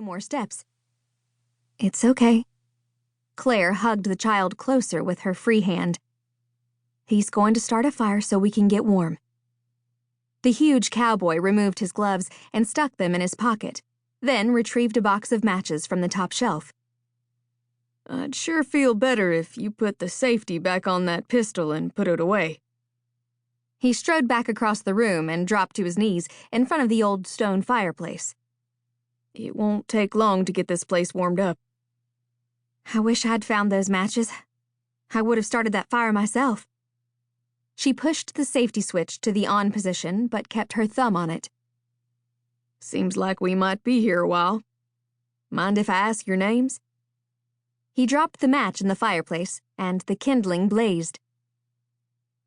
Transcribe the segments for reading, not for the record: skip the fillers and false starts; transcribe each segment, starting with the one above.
more steps. "It's okay." Claire hugged the child closer with her free hand. "He's going to start a fire so we can get warm." The huge cowboy removed his gloves and stuck them in his pocket, then retrieved a box of matches from the top shelf. "I'd sure feel better if you put the safety back on that pistol and put it away." He strode back across the room and dropped to his knees in front of the old stone fireplace. "It won't take long to get this place warmed up." "I wish I'd found those matches. I would have started that fire myself." She pushed the safety switch to the on position, but kept her thumb on it. "Seems like we might be here a while. Mind if I ask your names?" He dropped the match in the fireplace, and the kindling blazed.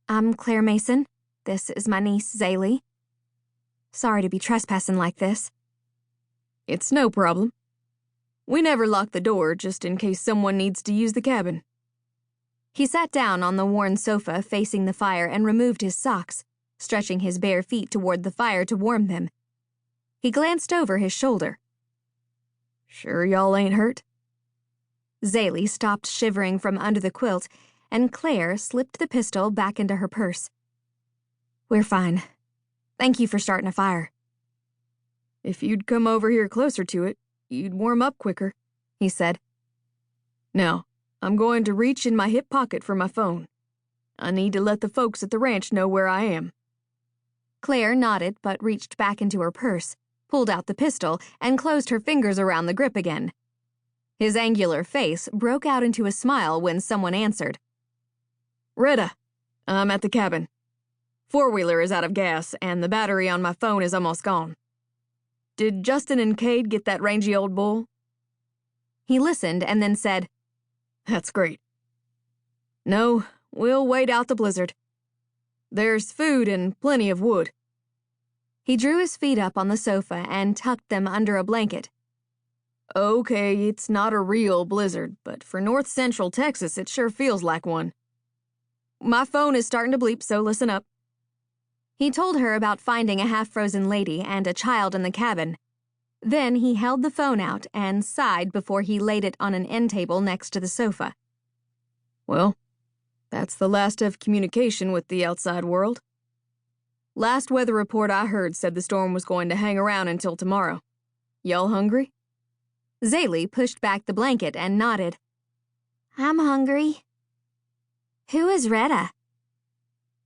"I'm Claire Mason. This is my niece, Zaylee. Sorry to be trespassing like this." "It's no problem. We never lock the door just in case someone needs to use the cabin." He sat down on the worn sofa facing the fire and removed his socks, stretching his bare feet toward the fire to warm them. He glanced over his shoulder. "Sure y'all ain't hurt?" Zaylee stopped shivering from under the quilt, and Claire slipped the pistol back into her purse. "We're fine. Thank you for starting a fire." "If you'd come over here closer to it, you'd warm up quicker," he said. "Now, I'm going to reach in my hip pocket for my phone. I need to let the folks at the ranch know where I am." Claire nodded but reached back into her purse, pulled out the pistol, and closed her fingers around the grip again. His angular face broke out into a smile when someone answered. "Retta, I'm at the cabin. Four-wheeler is out of gas, and the battery on my phone is almost gone. Did Justin and Cade get that rangy old bull?" He listened and then said, "That's great. No, we'll wait out the blizzard. There's food and plenty of wood." He drew his feet up on the sofa and tucked them under a blanket. "Okay, it's not a real blizzard, but for north-central Texas, it sure feels like one. My phone is starting to bleep, so listen up." He told her about finding a half-frozen lady and a child in the cabin. Then he held the phone out and sighed before he laid it on an end table next to the sofa. "Well, that's the last of communication with the outside world. Last weather report I heard said the storm was going to hang around until tomorrow. Y'all hungry?" Zaylee pushed back the blanket and nodded. "I'm hungry." "Who is Retta?"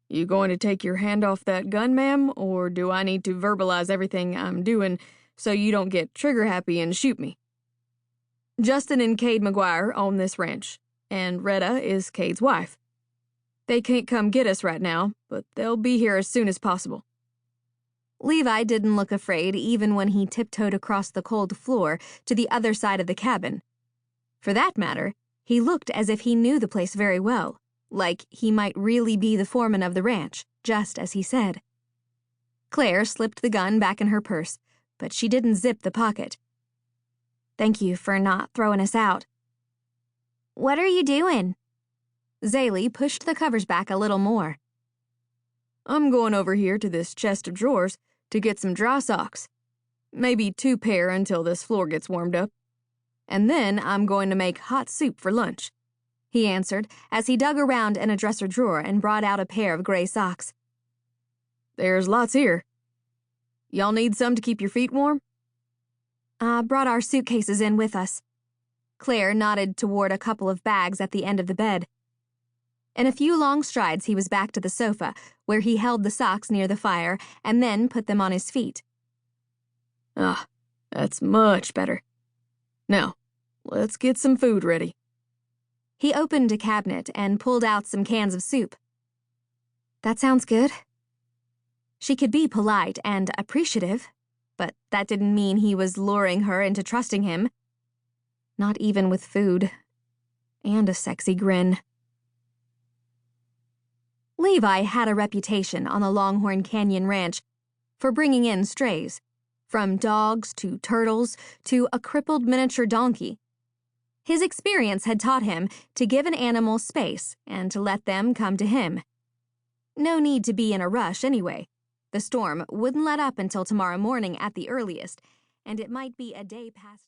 "You going to take your hand off that gun, ma'am, or do I need to verbalize everything I'm doing so you don't get trigger-happy and shoot me?" "Justin and Cade McGuire own this ranch, and Retta is Cade's wife. They can't come get us right now, but they'll be here as soon as possible." Levi didn't look afraid even when he tiptoed across the cold floor to the other side of the cabin. For that matter, he looked as if he knew the place very well, like he might really be the foreman of the ranch, just as he said. Claire slipped the gun back in her purse, but she didn't zip the pocket. "Thank you for not throwing us out." "What are you doing?" Zaylee pushed the covers back a little more. "I'm going over here to this chest of drawers to get some dry socks. Maybe 2 pair until this floor gets warmed up. And then I'm going to make hot soup for lunch," he answered as he dug around in a dresser drawer and brought out a pair of gray socks. "There's lots here. Y'all need some to keep your feet warm?" "I brought our suitcases in with us." Claire nodded toward a couple of bags at the end of the bed. In a few long strides, he was back to the sofa, where he held the socks near the fire and then put them on his feet. "Ah, that's much better. Now, let's get some food ready." He opened a cabinet and pulled out some cans of soup. "That sounds good." She could be polite and appreciative, but that didn't mean he was luring her into trusting him. Not even with food. And a sexy grin. Levi had a reputation on the Longhorn Canyon Ranch for bringing in strays, from dogs to turtles to a crippled miniature donkey. His experience had taught him to give an animal space and to let them come to him. No need to be in a rush anyway. The storm wouldn't let up until tomorrow morning at the earliest, and it might be a day past.